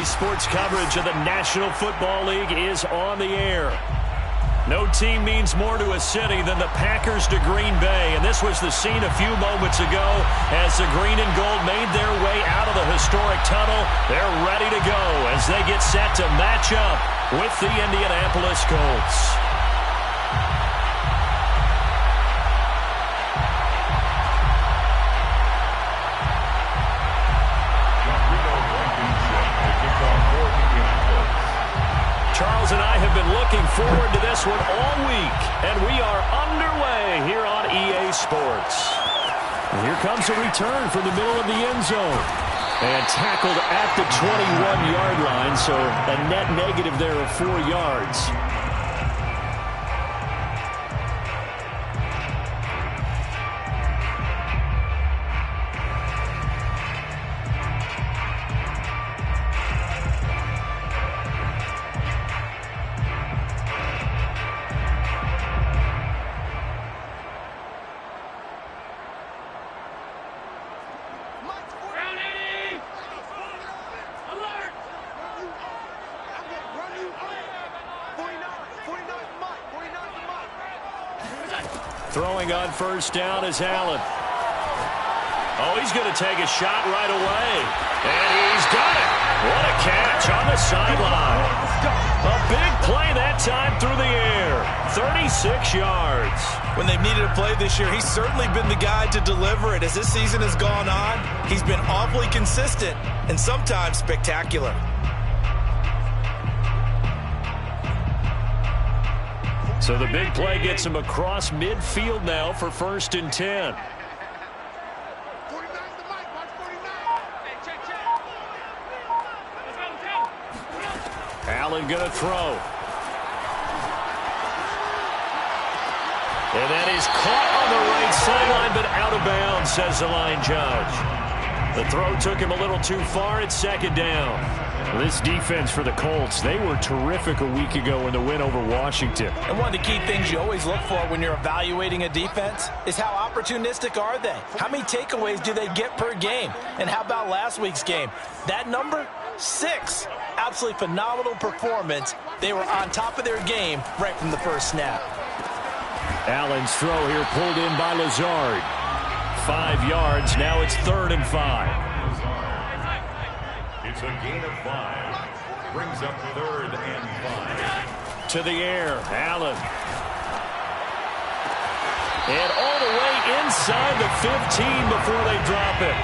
Sports coverage of the National Football League is on the air. No team means more to a city than the Packers to Green Bay, and this was the scene a few moments ago as the green and gold made their way out of the historic tunnel. They're ready to go as they get set to match up with the Indianapolis Colts. Charles and I have been looking forward to this one all week, and we are underway here on EA Sports. And here comes a return from the middle of the end zone. And tackled at the 21-yard line, so a net negative there of 4 yards. Throwing on first down is Allen. Oh, he's going to take a shot right away. And he's got it. What a catch on the sideline. A big play that time through the air. 36 yards. When they've needed a play this year, he's certainly been the guy to deliver it. As this season has gone on, he's been awfully consistent and sometimes spectacular. So the big play gets him across midfield now for 1st and 10. Allen going to throw. And that is caught on the right sideline, but out of bounds, says the line judge. The throw took him a little too far. It's 2nd down. This defense for the Colts, they were terrific a week ago in the win over Washington. And one of the key things you always look for when you're evaluating a defense is how opportunistic are they? How many takeaways do they get per game? And how about last week's game? That number, 6. Absolutely phenomenal performance. They were on top of their game right from the first snap. Allen's throw here pulled in by Lazard. 5 yards. Now it's 3rd and 5. It's a gain of 5. Brings up 3rd and 5. To the air, Allen. And all the way inside the 15 before they drop it.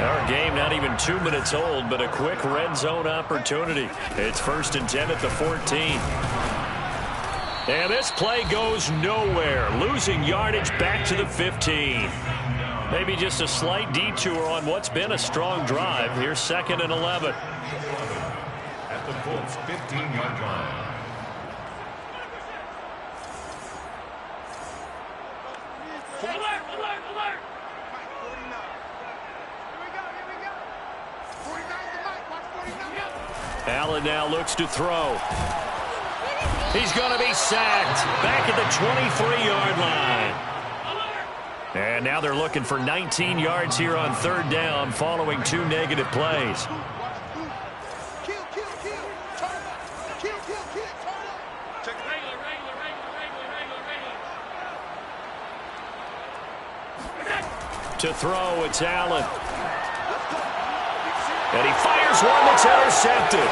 Our game not even 2 minutes old, but a quick red zone opportunity. It's 1st and 10 at the 14. And this play goes nowhere. Losing yardage back to the 15. Maybe just a slight detour on what's been a strong drive. Here's 2nd and 11. At the Colts 15-yard line. Alert, alert, alert. Allen now looks to throw. He's going to be sacked back at the 23-yard line. And now they're looking for 19 yards here on 3rd down following 2 negative plays. To throw, it's Allen. And he fires one that's intercepted.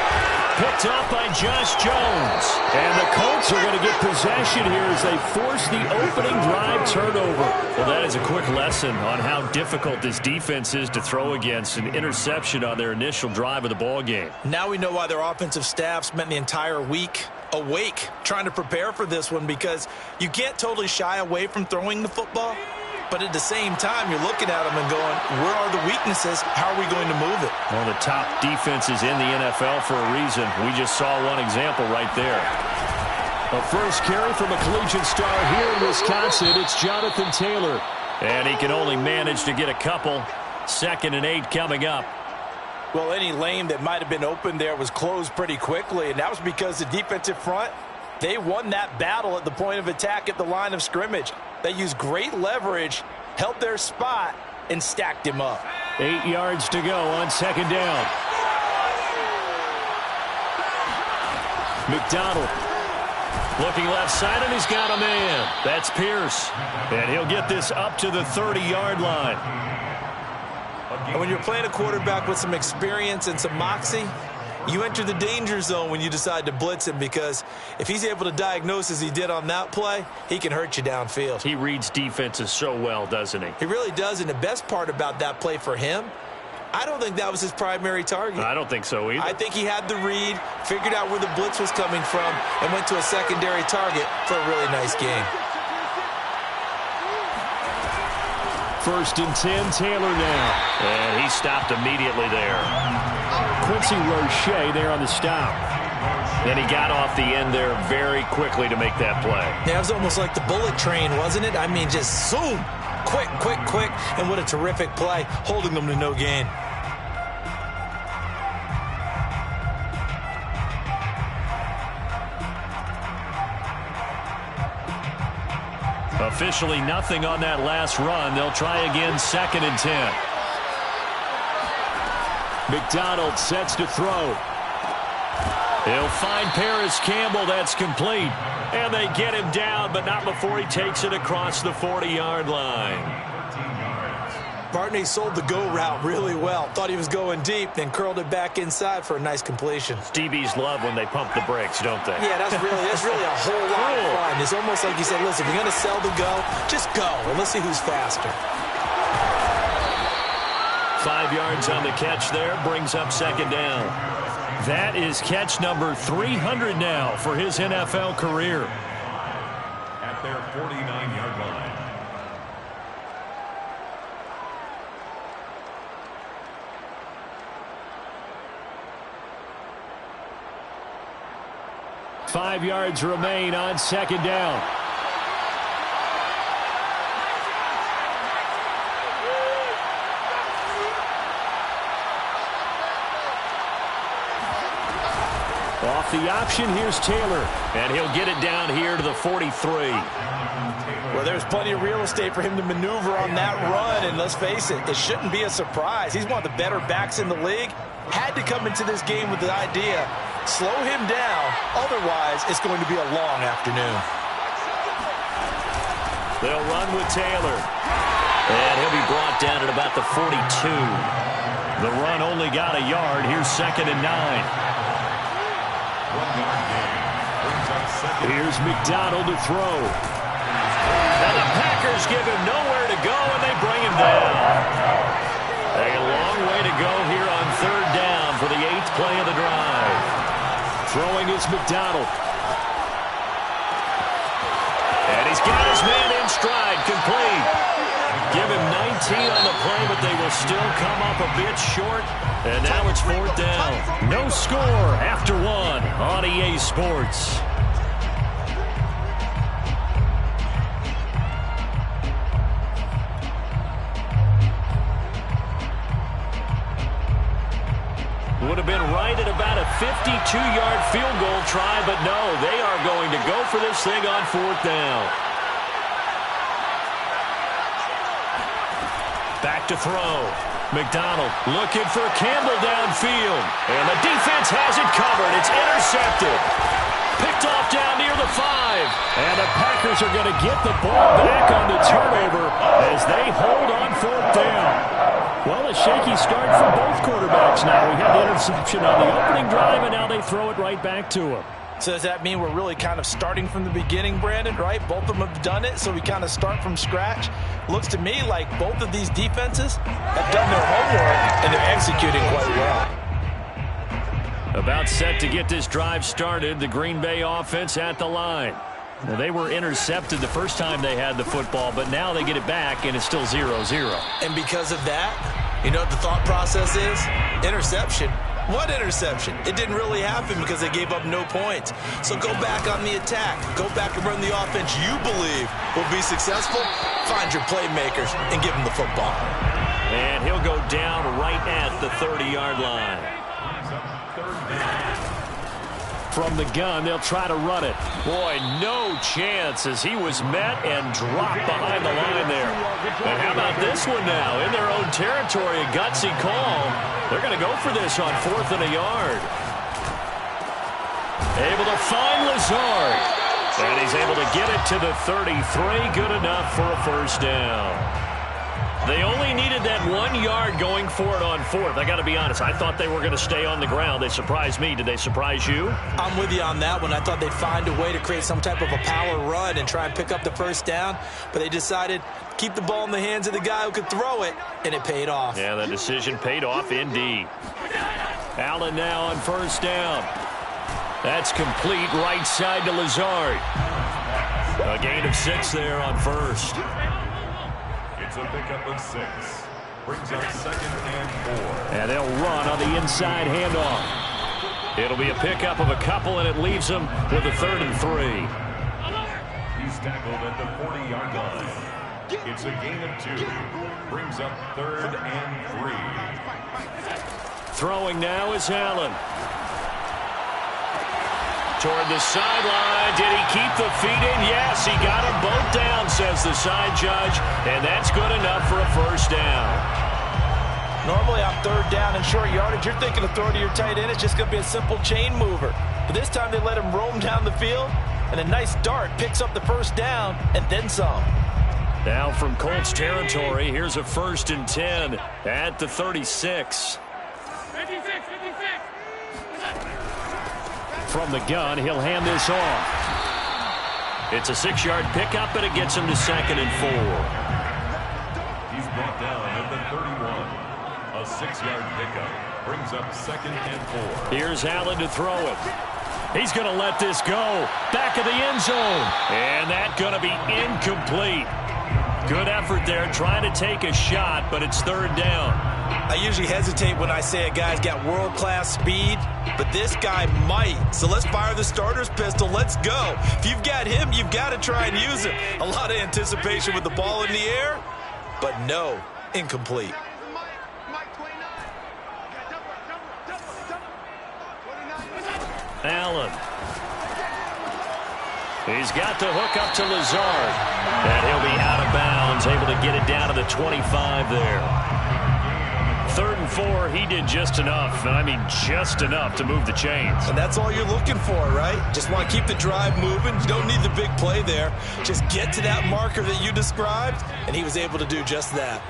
Picked up by Josh Jones. And the Colts are going to get possession here as they force the opening drive turnover. Well, that is a quick lesson on how difficult this defense is to throw against. An interception on their initial drive of the ball game. Now we know why their offensive staff spent the entire week awake trying to prepare for this one, because you can't totally shy away from throwing the football. But at the same time, you're looking at them and going, where are the weaknesses? How are we going to move it? Well, the top defenses in the NFL for a reason. We just saw one example right there. A first carry from a collegiate star here in Wisconsin. It's Jonathan Taylor. And he can only manage to get a couple. 2nd and 8 coming up. Well, any lane that might have been open there was closed pretty quickly, and that was because the defensive front, they won that battle at the point of attack at the line of scrimmage. They used great leverage, held their spot, and stacked him up. 8 yards to go on 2nd down. McDonald looking left side, and he's got a man. That's Pierce. And he'll get this up to the 30-yard line. And when you're playing a quarterback with some experience and some moxie, you enter the danger zone when you decide to blitz him, because if he's able to diagnose as he did on that play, he can hurt you downfield. He reads defenses so well, doesn't he? He really does, and the best part about that play for him, I don't think that was his primary target. I don't think so either. I think he had the read, figured out where the blitz was coming from, and went to a secondary target for a really nice gain. 1st and 10, Taylor now. And he stopped immediately there. Quincy Roche there on the stop. Then he got off the end there very quickly to make that play. Yeah, it was almost like the bullet train, wasn't it? I mean, just zoom. Quick, quick, quick. And what a terrific play, holding them to no gain. Officially nothing on that last run. They'll try again, 2nd and 10. McDonald sets to throw. He'll find Paris Campbell. That's complete. And they get him down, but not before he takes it across the 40-yard line. Bartney sold the go route really well. Thought he was going deep, then curled it back inside for a nice completion. DBs love when they pump the brakes, don't they? Yeah, that's really a whole lot of fun. It's almost like you said, listen, if you're going to sell the go, just go, and let's see who's faster. 5 yards on the catch there, brings up 2nd down. That is catch number 300 now for his NFL career. At their 49-yard line. Five yards remain on 2nd down. Off the option, here's Taylor. And he'll get it down here to the 43. Well, there's plenty of real estate for him to maneuver on that run, and let's face it, it shouldn't be a surprise. He's one of the better backs in the league. Had to come into this game with the idea, slow him down, otherwise it's going to be a long afternoon. They'll run with Taylor. And he'll be brought down at about the 42. The run only got a yard. Here's 2nd and 9. Here's McDonald to throw. And the Packers give him nowhere to go, and they bring him down. A long way to go here on 3rd down for the 8th play of the drive. Throwing is McDonald. And he's got his man in stride, complete. Give him 19 on the play, but they will still come up a bit short. And now it's 4th down. No score after 1 on EA Sports. Would have been right at about a 52-yard field goal try, but no, they are going to go for this thing on 4th down. Back to throw. McDonald looking for Campbell downfield. And the defense has it covered. It's intercepted. Picked off down near the 5. And the Packers are going to get the ball back on the turnover as they hold on 4th down. Well, a shaky start for both quarterbacks now. We had the interception on the opening drive, and now they throw it right back to him. So does that mean we're really kind of starting from the beginning, Brandon, right? Both of them have done it, so we kind of start from scratch. Looks to me like both of these defenses have done their homework, and they're executing quite well. About set to get this drive started, the Green Bay offense at the line. Well, they were intercepted the first time they had the football, but now they get it back, and it's still 0-0. And because of that, you know what the thought process is? Interception. What interception? It didn't really happen because they gave up no points. So go back on the attack. Go back and run the offense you believe will be successful. Find your playmakers and give them the football. And he'll go down right at the 30-yard line. From the gun, they'll try to run it. Boy, no chance as he was met and dropped behind the line there. And how about this one now? In their own territory, a gutsy call. They're going to go for this on 4th and a yard. Able to find Lazard. And he's able to get it to the 33. Good enough for a first down. They only needed that 1 yard going for it on fourth. I got to be honest, I thought they were going to stay on the ground. They surprised me. Did they surprise you? I'm with you on that one. I thought they'd find a way to create some type of a power run and try and pick up the first down, but they decided to keep the ball in the hands of the guy who could throw it, and it paid off. Yeah, that decision paid off indeed. Allen now on first down. That's complete right side to Lazard. A gain of 6 there on first. It's a pickup of 6. Brings up 2nd and 4. And they'll run on the inside handoff. It'll be a pickup of a couple, and it leaves them with a 3rd and 3. He's tackled at the 40-yard line. It's a gain of 2. Brings up 3rd and 3. Throwing now is Allen. Toward the sideline. Did he keep the feet in? Yes, he got them both down, says the side judge. And that's good enough for a first down. Normally on 3rd down and short yardage, you're thinking of throw to your tight end. It's just going to be a simple chain mover. But this time they let him roam down the field, and a nice dart picks up the first down and then some. Now from Colts territory, here's a 1st and 10 at the 36. 56. From the gun, he'll hand this off. It's a 6-yard pickup, and it gets him to 2nd and 4. He's brought down at the 31. A 6-yard pickup. Brings up 2nd and 4. Here's Allen to throw it. He's going to let this go. Back of the end zone. And that's going to be incomplete. Good effort there, trying to take a shot, but it's 3rd down. I usually hesitate when I say a guy's got world-class speed, but this guy might. So let's fire the starter's pistol. Let's go. If you've got him, you've got to try and use him. A lot of anticipation with the ball in the air, but no, incomplete. Allen. He's got the hook up to Lazard. And he'll be out of bounds, able to get it down to the 25 there. 3rd and 4, he did just enough, and I mean just enough to move the chains. And that's all you're looking for, right? Just want to keep the drive moving. You don't need the big play there. Just get to that marker that you described, and he was able to do just that.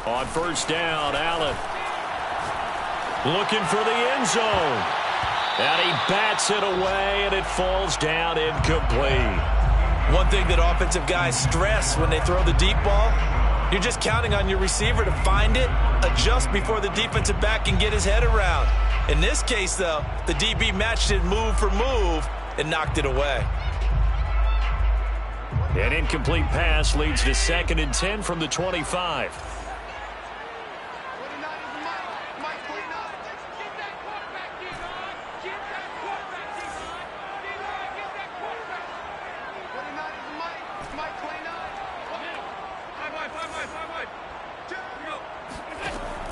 On first down, Allen looking for the end zone. And he bats it away, and it falls down incomplete. One thing that offensive guys stress when they throw the deep ball, you're just counting on your receiver to find it, adjust before the defensive back can get his head around. In this case, though, the DB matched it move for move and knocked it away. An incomplete pass leads to 2nd and 10 from the 25.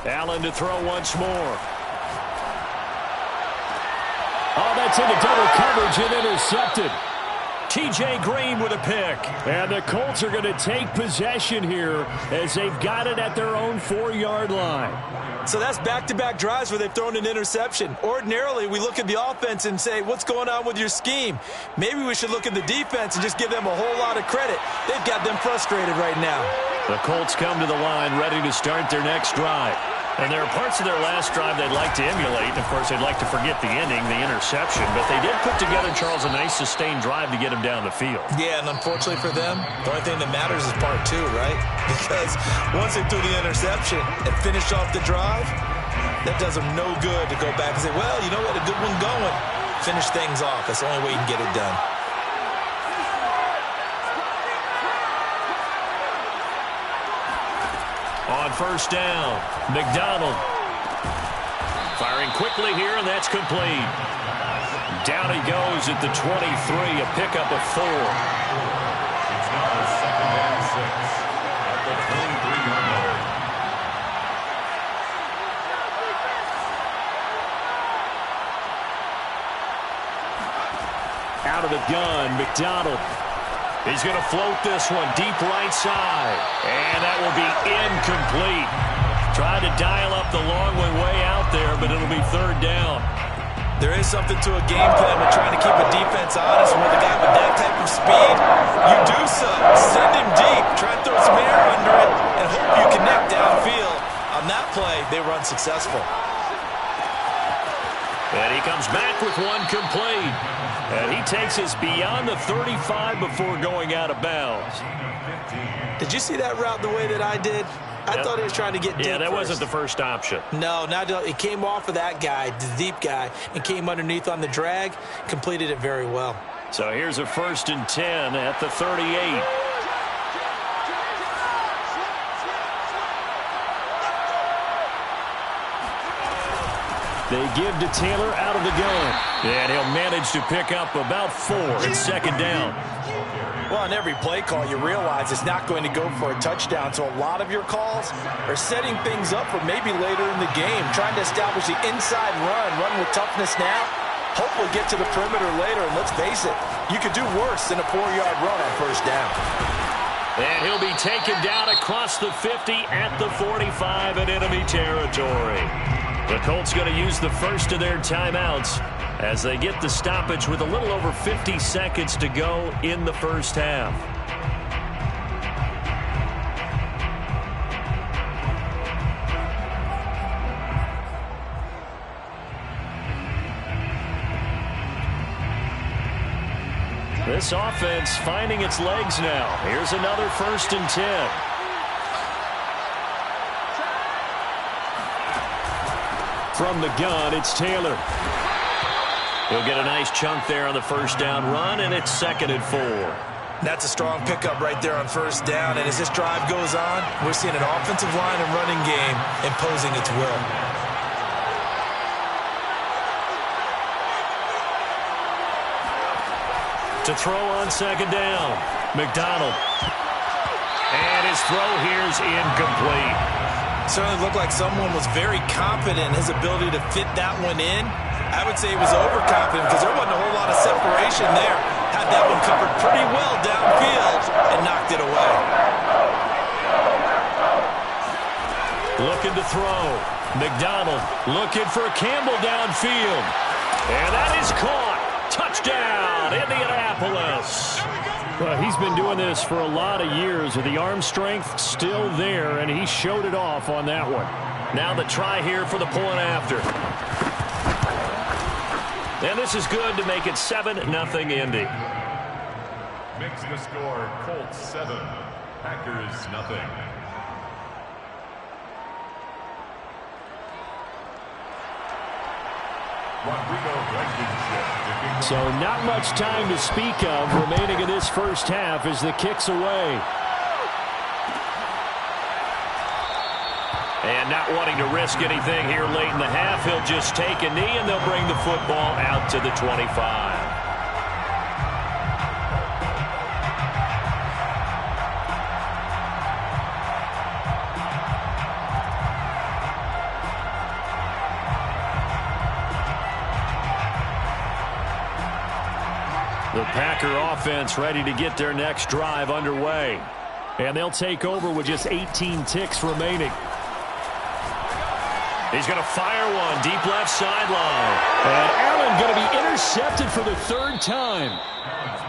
Allen to throw once more. Oh, that's into double coverage and intercepted. T.J. Green with a pick. And the Colts are going to take possession here as they've got it at their own 4-yard line. So that's back-to-back drives where they've thrown an interception. Ordinarily, we look at the offense and say, what's going on with your scheme? Maybe we should look at the defense and just give them a whole lot of credit. They've got them frustrated right now. The Colts come to the line ready to start their next drive. And there are parts of their last drive they'd like to emulate. And, of course, they'd like to forget the ending, the interception. But they did put together, Charles, a nice sustained drive to get him down the field. Yeah, and unfortunately for them, the only thing that matters is part 2, right? Because once they threw the interception and finished off the drive, that does them no good to go back and say, well, you know what, a good one going. Finish things off. That's the only way you can get it done. On first down, McDonald. Firing quickly here, and that's complete. Down he goes at the 23, a pickup of 4. It's now 2nd and 6 at the 23-yard line. Out of the gun, McDonald. He's going to float this one deep right side. And that will be incomplete. Tried to dial up the long one way out there, but it'll be third down. There is something to a game plan with trying to keep a defense honest. With a guy with that type of speed, you do so. Send him deep. Try to throw some air under it and hope you connect downfield. On that play, they were unsuccessful. And he comes back with one complete. And he takes us beyond the 35 before going out of bounds. Did you see that route the way that I did? I thought he was trying to get deep. Yeah, that first. wasn't the first option. No, it came off of that guy, the deep guy, and came underneath on the drag, completed it very well. So here's a 1st and 10 at the 38. They give to Taylor out of the gun. And he'll manage to pick up about 4 in 2nd down. Well, on every play call, you realize it's not going to go for a touchdown. So a lot of your calls are setting things up for maybe later in the game, trying to establish the inside run with toughness now. Hopefully get to the perimeter later. And let's face it, you could do worse than a 4-yard run on 1st down. And he'll be taken down across the 50 at the 45 in enemy territory. The Colts going to use the first of their timeouts as they get the stoppage with a little over 50 seconds to go in the first half. This offense finding its legs now. Here's another 1st and 10. From the gun, it's Taylor. He'll get a nice chunk there on the 1st down run, and it's 2nd and 4. That's a strong pickup right there on 1st down, and as this drive goes on, we're seeing an offensive line and running game imposing its will. To throw on 2nd down, McDonald. And his throw here's incomplete. Certainly looked like someone was very confident in his ability to fit that one in. I would say he was overconfident because there wasn't a whole lot of separation there. Had that one covered pretty well downfield and knocked it away. Looking to throw. McDonald looking for Campbell downfield. And that is caught. Touchdown, Indianapolis. Well, he's been doing this for a lot of years with the arm strength still there, and he showed it off on that one. Now the try here for the point after. And this is good to make it 7-0 Indy. Makes the score Colts 7, Packers nothing. So not much time to speak of remaining in this first half as the kick's away. And not wanting to risk anything here late in the half, he'll just take a knee and they'll bring the football out to the 25. The Packer offense ready to get their next drive underway. And they'll take over with just 18 ticks remaining. He's going to fire one deep left sideline. And Allen going to be intercepted for the 3rd time.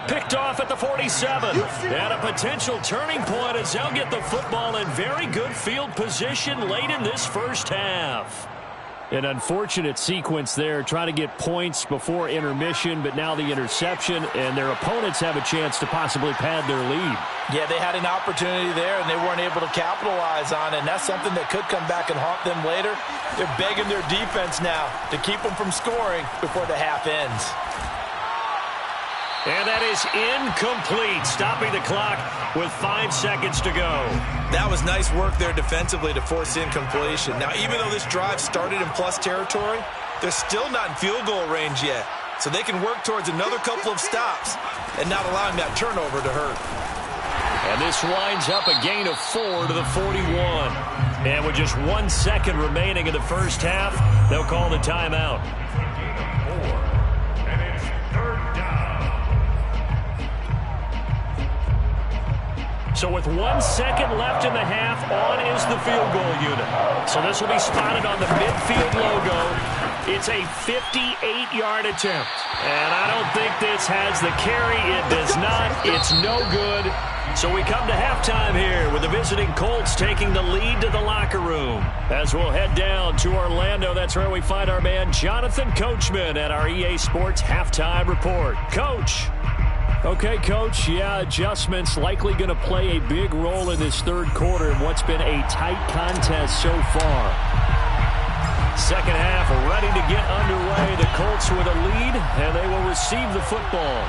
Picked off at the 47. And a potential turning point as they'll get the football in very good field position late in this first half. An unfortunate sequence there, trying to get points before intermission, but now the interception, and their opponents have a chance to possibly pad their lead. Yeah, they had an opportunity there, and they weren't able to capitalize on it, and that's something that could come back and haunt them later. They're begging their defense now to keep them from scoring before the half ends. And that is incomplete, stopping the clock with 5 seconds to go. That was nice work there defensively to force incompletion. Now, even though this drive started in plus territory, they're still not in field goal range yet. So they can work towards another couple of stops and not allowing that turnover to hurt. And this winds up a gain of 4 to the 41. And with just 1 second remaining in the first half, they'll call the timeout. And it's 3rd down. So with 1 second left in the half, on is the field goal unit. So this will be spotted on the midfield logo. It's a 58-yard attempt. And I don't think this has the carry. It does not. It's no good. So we come to halftime here with the visiting Colts taking the lead to the locker room. As we'll head down to Orlando, that's where we find our man Jonathan Coachman at our EA Sports Halftime Report. Coach. Okay, Coach, yeah, adjustments likely going to play a big role in this third quarter in what's been a tight contest so far. Second half ready to get underway. The Colts with a lead, and they will receive the football.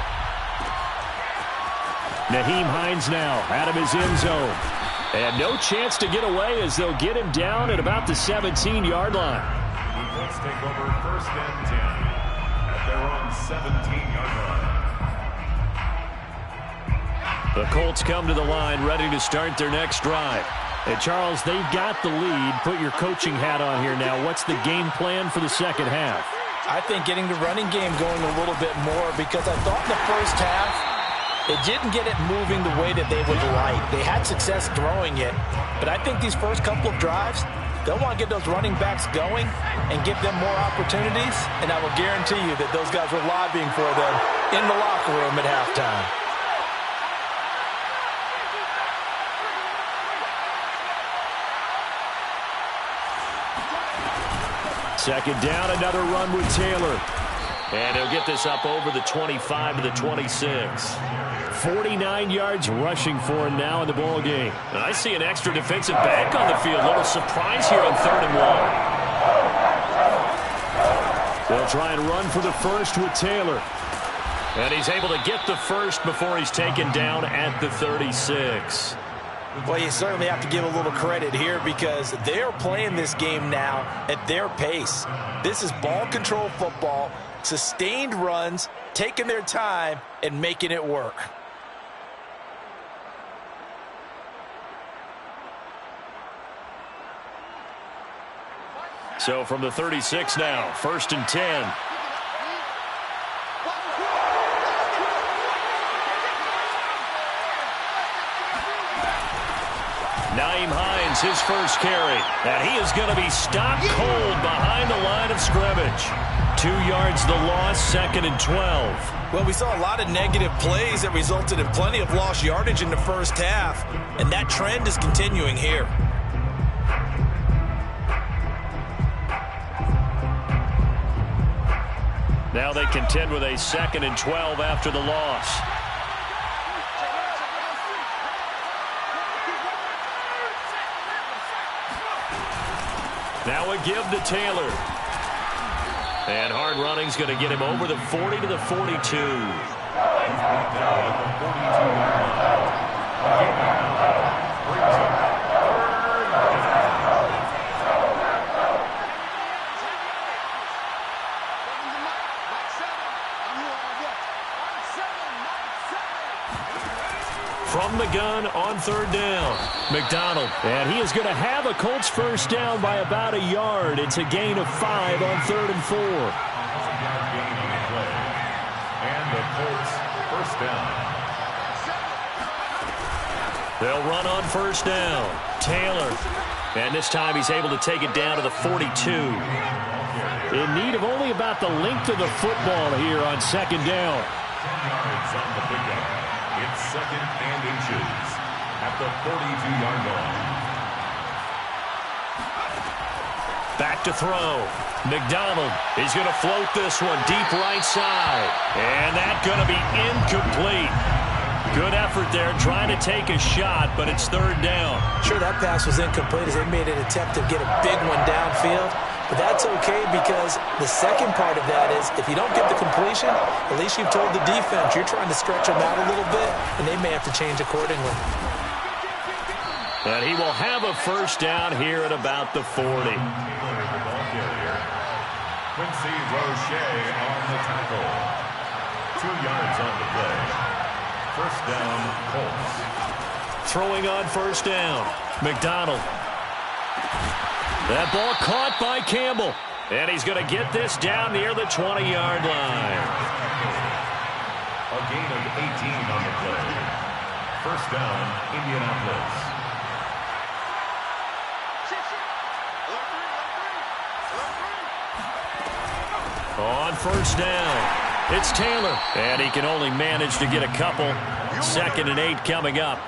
Nyheim Hines now out of his end zone. And no chance to get away as they'll get him down at about the 17-yard line. The Colts take over 1st and 10 at their own 17-yard line. The Colts come to the line ready to start their next drive. And Charles, they've got the lead. Put your coaching hat on here now. What's the game plan for the second half? I think getting the running game going a little bit more, because I thought in the first half it didn't get it moving the way that they would like. They had success throwing it, but I think these first couple of drives, they'll want to get those running backs going and give them more opportunities, and I will guarantee you that those guys were lobbying for them in the locker room at halftime. Second down, another run with Taylor. And he'll get this up over the 25 to the 26. 49 yards rushing for him now in the ball game. And I see an extra defensive back on the field. Little surprise here on 3rd and 1. They'll try and run for the first with Taylor. And he's able to get the first before he's taken down at the 36. Well, you certainly have to give a little credit here because they're playing this game now at their pace. This is ball control football, sustained runs, taking their time, and making it work. So from the 36 now, 1st and 10. Nyheim Hines, his first carry. And he is going to be stopped cold behind the line of scrimmage. 2 yards the loss, 2nd and 12. Well, we saw a lot of negative plays that resulted in plenty of lost yardage in the first half, and that trend is continuing here. Now they contend with a 2nd and 12 after the loss. Now a give to Taylor. And hard running's going to get him over the 40 to the 42. From the gun on 3rd down, McDonald. And he is going to have a Colts first down by about a yard. It's a gain of 5 on 3rd and 4. And the Colts first down. They'll run on 1st down. Taylor. And this time he's able to take it down to the 42. In need of only about the length of the football here on 2nd down. 10 yards on the pickup. It's 2nd and inches at the 42-yard line. Back to throw. McDonald is going to float this one deep right side. And that's going to be incomplete. Good effort there trying to take a shot, but it's 3rd down. Sure, that pass was incomplete as they made an attempt to get a big one downfield. But that's okay because the second part of that is if you don't get the completion, at least you've told the defense you're trying to stretch them out a little bit, and they may have to change accordingly. And he will have a first down here at about the 40. Quincy Roche on the tackle. 2 yards on the play. First down, Colts. Throwing on 1st down, McDonald. That ball caught by Campbell. And he's going to get this down near the 20-yard line. A gain of 18 on the play. First down, Indianapolis. On first down, it's Taylor. And he can only manage to get a couple. 2nd and 8 coming up.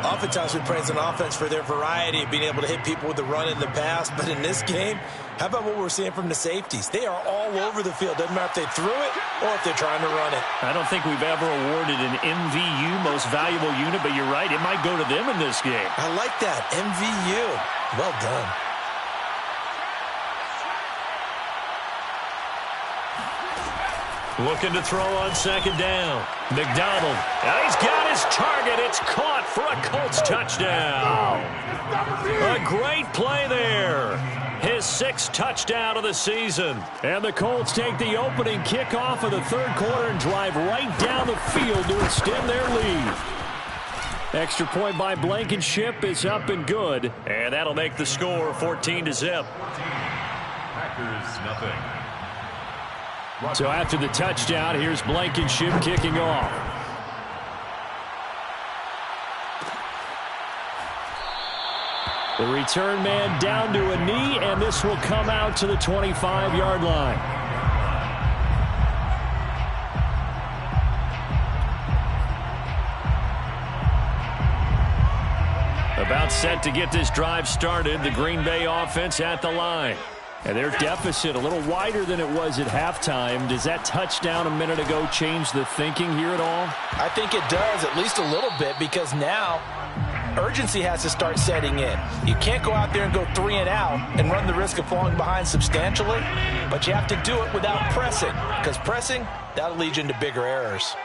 Oftentimes we praise an offense for their variety of being able to hit people with the run and the pass. But in this game, how about what we're seeing from the safeties? They are all over the field. Doesn't matter if they threw it or if they're trying to run it. I don't think we've ever awarded an MVU, most valuable unit, but you're right. It might go to them in this game. I like that. MVU. Well done. Looking to throw on 2nd down. McDonald. And he's got his target. It's caught for a Colts touchdown. A great play there. His 6th touchdown of the season. And the Colts take the opening kickoff of the 3rd quarter and drive right down the field to extend their lead. Extra point by Blankenship is up and good. And that'll make the score 14-0. Packers nothing. So after the touchdown, here's Blankenship kicking off. The return man down to a knee, and this will come out to the 25-yard line. About set to get this drive started, the Green Bay offense at the line. And their deficit a little wider than it was at halftime. Does that touchdown a minute ago change the thinking here at all? I think it does, at least a little bit, because now urgency has to start setting in. You can't go out there and go 3 and out and run the risk of falling behind substantially, but you have to do it without pressing, because pressing, that'll lead you into bigger errors.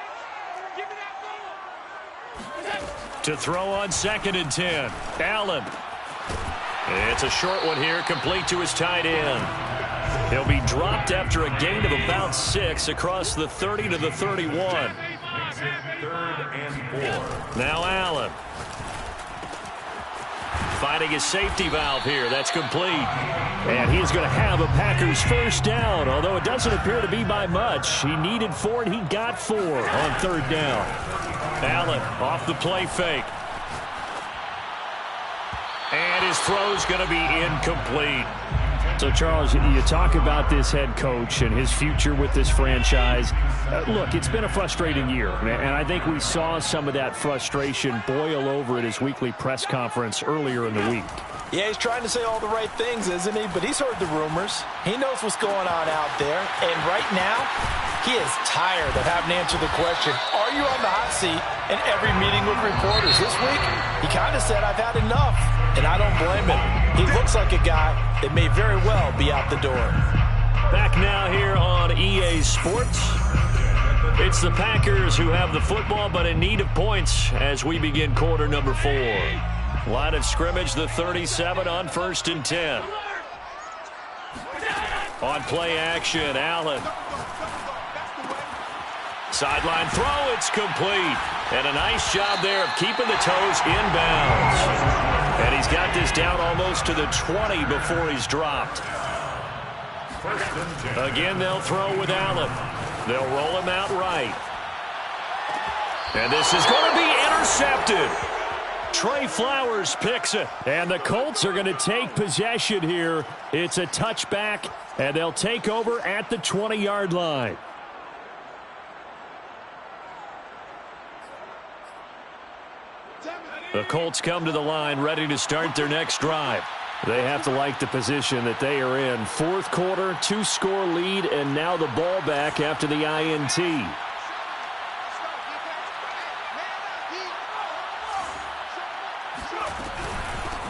To throw on 2nd and 10, Allen. It's a short one here, complete to his tight end. He'll be dropped after a gain of about 6 across the 30 to the 31. Makes it 3rd and 4. Now Allen. Finding his safety valve here. That's complete. And he is going to have a Packers first down, although it doesn't appear to be by much. He needed 4, and he got 4 on 3rd down. Allen off the play fake. And his throw's going to be incomplete. So, Charles, you talk about this head coach and his future with this franchise. Look, it's been a frustrating year, and I think we saw some of that frustration boil over at his weekly press conference earlier in the week. Yeah, he's trying to say all the right things, isn't he? But he's heard the rumors. He knows what's going on out there. And right now, he is tired of having to answer the question, are you on the hot seat in every meeting with reporters? This week, he kind of said, I've had enough. And I don't blame him. He looks like a guy that may very well be out the door. Back now here on EA Sports. It's the Packers who have the football, but in need of points as we begin quarter number 4. Line of scrimmage, the 37 on 1st and 10. On play action, Allen. Sideline throw, it's complete. And a nice job there of keeping the toes inbounds. And he's got this down almost to the 20 before he's dropped. Again, they'll throw with Allen. They'll roll him out right. And this is going to be intercepted. Trey Flowers picks it. And the Colts are going to take possession here. It's a touchback, and they'll take over at the 20-yard line. The Colts come to the line ready to start their next drive. They have to like the position that they are in. 4th quarter, 2-score lead, and now the ball back after the INT.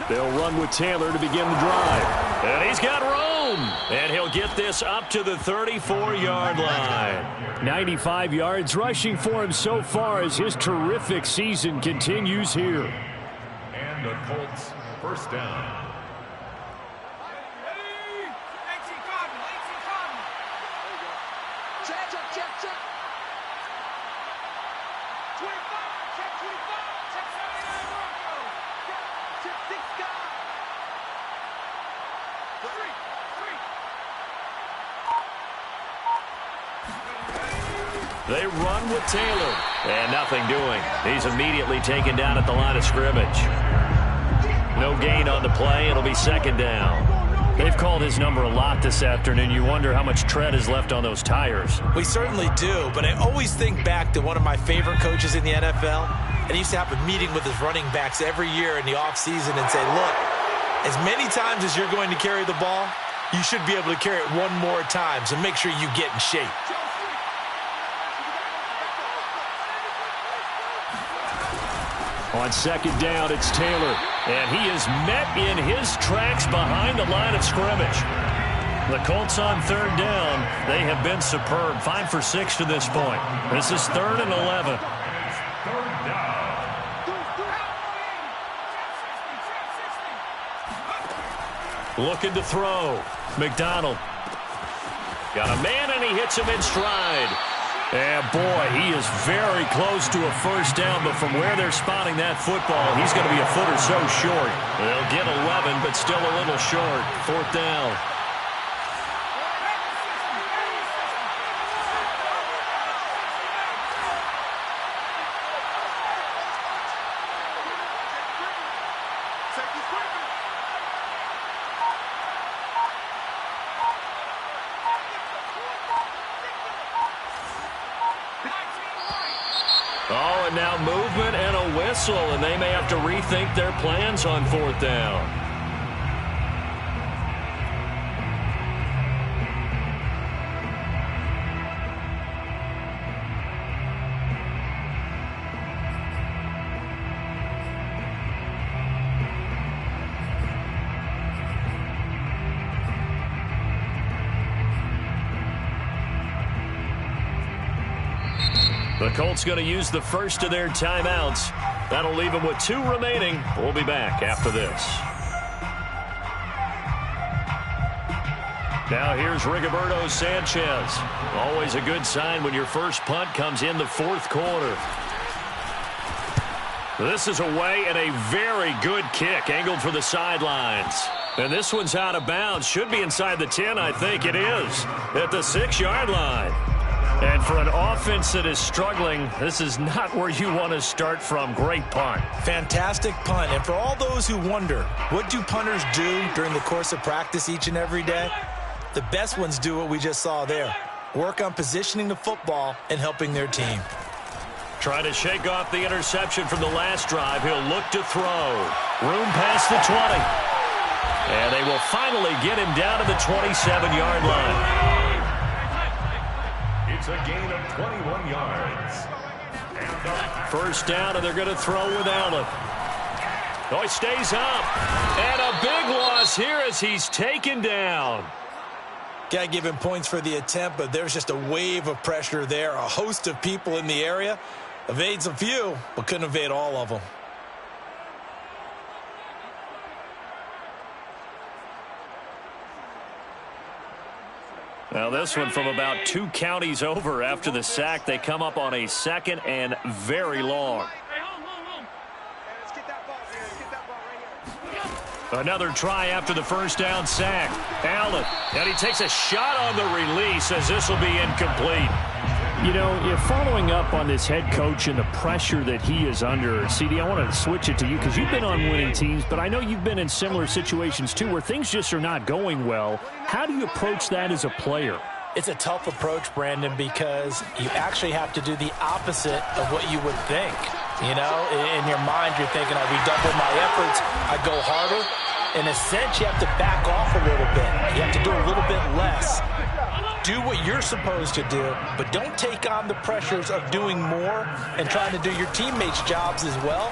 They'll run with Taylor to begin the drive. And he's got room. And he'll get this up to the 34-yard line. 95 yards rushing for him so far as his terrific season continues here. And the Colts first down. They run with Taylor. And nothing doing. He's immediately taken down at the line of scrimmage. No gain on the play. It'll be second down. They've called his number a lot this afternoon. You wonder how much tread is left on those tires. We certainly do, but I always think back to one of my favorite coaches in the NFL. And he used to have a meeting with his running backs every year in the offseason and say, look, as many times as you're going to carry the ball, you should be able to carry it one more time, so make sure you get in shape. On second down, it's Taylor. And he is met in his tracks behind the line of scrimmage. The Colts on third down. They have been superb. 5 for 6 to this point. This is 3rd and 11. Looking to throw. McDonald. Got a man, and he hits him in stride. And, boy, he is very close to a first down, but from where they're spotting that football, he's going to be a foot or so short. They'll get 11, but still a little short. 4th down. Oh, and now movement and a whistle, and they may have to rethink their plans on 4th down. The Colts going to use the first of their timeouts. That'll leave them with 2 remaining. We'll be back after this. Now here's Rigoberto Sanchez. Always a good sign when your first punt comes in the 4th quarter. This is away and a very good kick angled for the sidelines. And this one's out of bounds. Should be inside the 10, I think it is. At the 6-yard line. And for an offense that is struggling, this is not where you want to start from. Great punt. Fantastic punt. And for all those who wonder, what do punters do during the course of practice each and every day? The best ones do what we just saw there. Work on positioning the football and helping their team. Trying to shake off the interception from the last drive. He'll look to throw. Room past the 20. And they will finally get him down to the 27-yard line. It's a gain of 21 yards. First down, and they're going to throw with Allen. Oh, he stays up. And a big loss here as he's taken down. Got to give him points for the attempt, but there's just a wave of pressure there. A host of people in the area. Evades a few, but couldn't evade all of them. Now this one from about 2 counties over after the sack. They come up on a 2nd and very long. Another try after the first down sack. Allen, and he takes a shot on the release as this will be incomplete. You know, following up on this head coach and the pressure that he is under, CD, I want to switch it to you because you've been on winning teams, but I know you've been in similar situations too where things just are not going well. How do you approach that as a player? It's a tough approach, Brandon, because you actually have to do the opposite of what you would think. You know, in your mind, you're thinking, I redouble my efforts, I go harder. In a sense, you have to back off a little bit. You have to do a little bit less. Do what you're supposed to do, but don't take on the pressures of doing more and trying to do your teammates' jobs as well.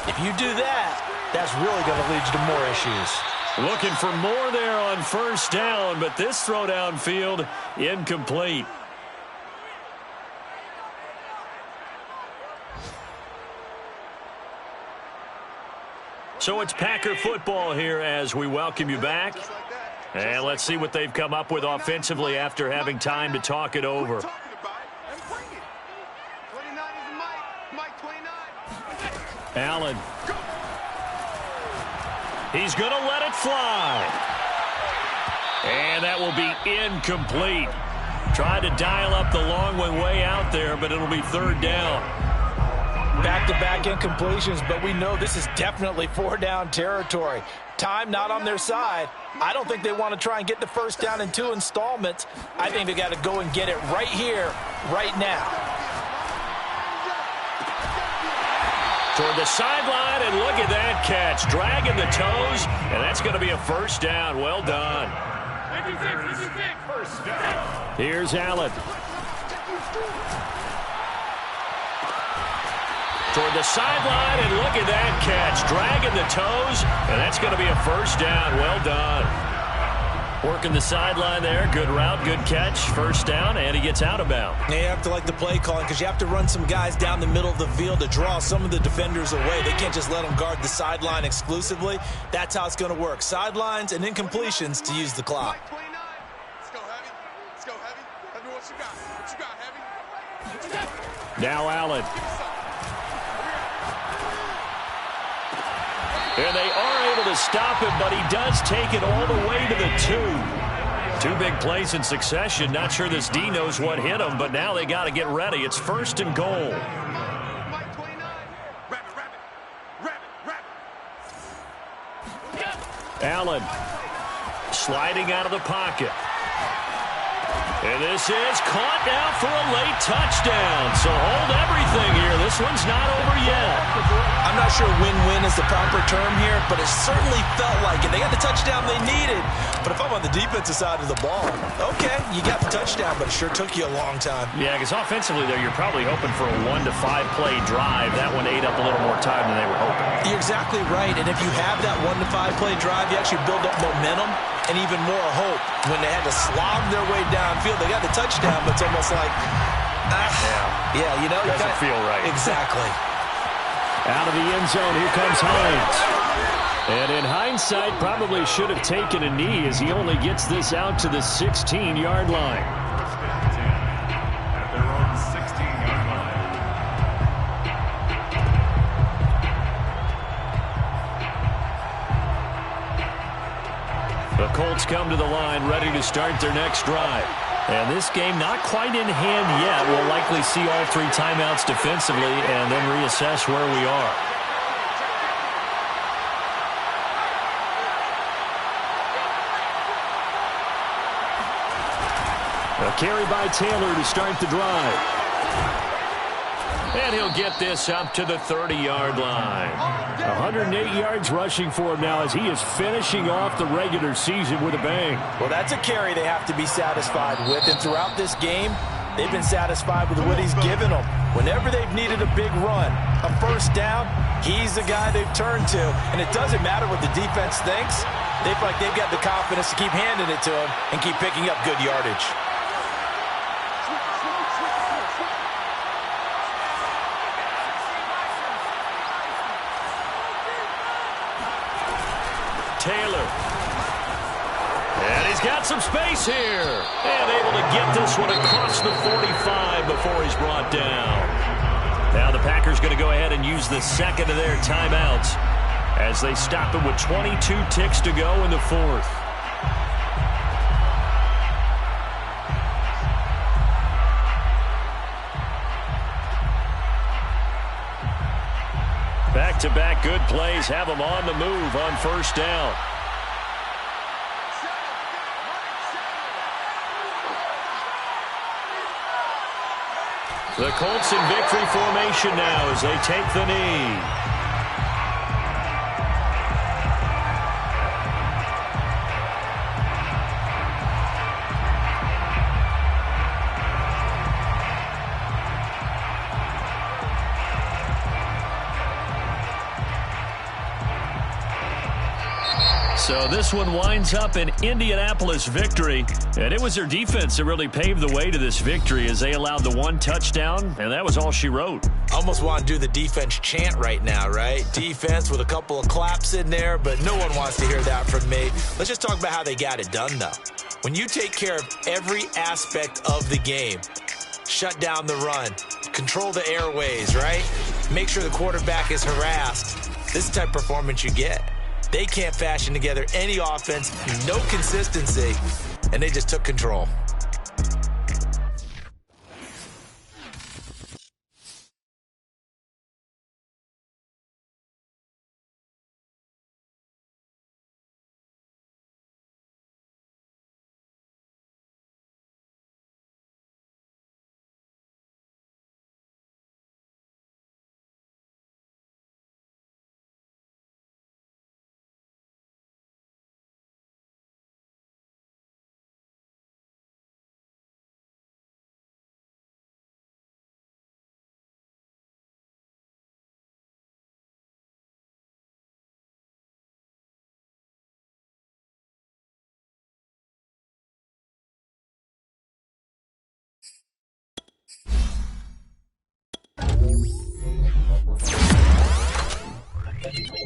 If you do that, that's really going to lead you to more issues. Looking for more there on first down, but this throw downfield incomplete. So it's Packer football here as we welcome you back. And let's see what they've come up with offensively after having time to talk it over. Allen. He's going to let it fly. And that will be incomplete. Trying to dial up the long one way out there, but it'll be third down. Back-to-back incompletions, but we know this is definitely four-down territory. Time not on their side. I don't think they want to try and get the first down in 2 installments. I think they got to go and get it right here, right now. Toward the sideline, and look at that catch. Dragging the toes, and that's going to be a first down. Well done. First down. Here's Allen. Toward the sideline, and look at that catch. Dragging the toes, and that's going to be a first down. Well done. Working the sideline there. Good route, good catch. First down, and he gets out of bounds. You have to like the play calling because you have to run some guys down the middle of the field to draw some of the defenders away. They can't just let them guard the sideline exclusively. That's how it's going to work. Sidelines and incompletions to use the clock. Let's go, Heavy. Let's go, Heavy. Let me what you got. What you got, Heavy? What you got? Now Allen. And they are able to stop him, but he does take it all the way to the 2. 2 big plays in succession. Not sure this D knows what hit him, but now they got to get ready. It's first and goal. Mike 29. Rabbit. Allen sliding out of the pocket. And this is caught now for a late touchdown. So hold everything here. This one's not over yet. I'm not sure win-win is the proper term here, but it certainly felt like it. They got the touchdown they needed. But if I'm on the defensive side of the ball, okay, you got the touchdown, but it sure took you a long time. Yeah, because offensively there, you're probably hoping for a 1 to 5 play drive. That one ate up a little more time than they were hoping. You're exactly right. And if you have that 1 to 5 play drive, you actually build up momentum and even more hope. When they had to slog their way downfield, they got the touchdown, but it's almost like, yeah, you know, doesn't feel right. Exactly. Out of the end zone, here comes Hines. And in hindsight, probably should have taken a knee as he only gets this out to the 16-yard line. First and 10 at their own 16-yard line. The Colts come to the line, ready to start their next drive. And this game not quite in hand yet. We'll likely see all 3 timeouts defensively and then reassess where we are. A carry by Taylor to start the drive. And he'll get this up to the 30-yard line. 108 yards rushing for him now as he is finishing off the regular season with a bang. Well, that's a carry they have to be satisfied with. And throughout this game, they've been satisfied with what he's given them. Whenever they've needed a big run, a first down, he's the guy they've turned to. And it doesn't matter what the defense thinks. They feel like they've got the confidence to keep handing it to him and keep picking up good yardage. Taylor. And he's got some space here. And able to get this one across the 45 before he's brought down. Now the Packers going to go ahead and use the second of their timeouts as they stop it with 22 ticks to go in the 4th. Back-to-back good plays have them on the move on first down. The Colts in victory formation now as they take the knee. So this one winds up an Indianapolis victory, and it was their defense that really paved the way to this victory as they allowed the 1 touchdown, and that was all she wrote. Almost want to do the defense chant right now, right? Defense with a couple of claps in there, but no one wants to hear that from me. Let's just talk about how they got it done, though. When you take care of every aspect of the game, shut down the run, control the airways, right? Make sure the quarterback is harassed. This is the type of performance you get. They can't fashion together any offense, no consistency, and they just took control. You